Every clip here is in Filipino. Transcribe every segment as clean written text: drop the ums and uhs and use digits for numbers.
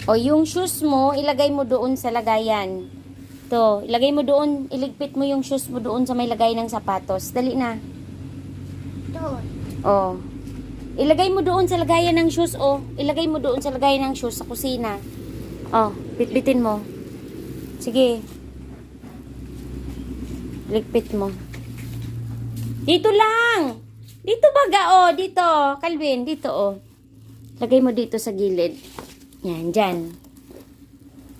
O, yung shoes mo, ilagay mo doon sa lagayan. To, ilagay mo doon, iligpit mo yung shoes mo doon sa may lagay ng sapatos. Dali na. Doon. O. Ilagay mo doon sa lagayan ng shoes, o. Ilagay mo doon sa lagayan ng shoes sa kusina. O, pitbitin mo. Sige. Ligpit mo. Dito lang. Dito baga, o. Dito. Calvin, dito, o. Lagay mo dito sa gilid. Yan, dyan.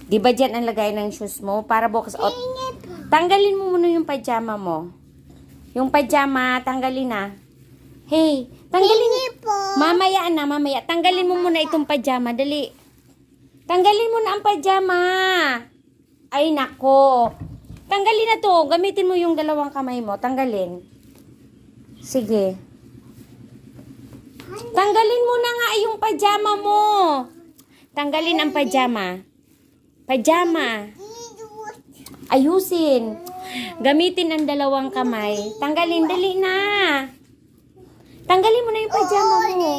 Di ba dyan ang lagay ng shoes mo? Para bukas out. Tanggalin mo muna yung pajama mo. Yung pajama, tanggalin na. Hey, tanggalin. Mamaya na, mamaya. Tanggalin mo muna itong pajama. Dali. Tanggalin mo na ang pajama. Ay, nako. Tanggalin na to. Gamitin mo yung dalawang kamay mo. Tanggalin. Sige. Tanggalin mo na nga yung pajama mo. Tanggalin ang pajama. Pajama. Ayusin. Gamitin ang dalawang kamay. Tanggalin, dali na. Tanggalin mo na yung pajama mo.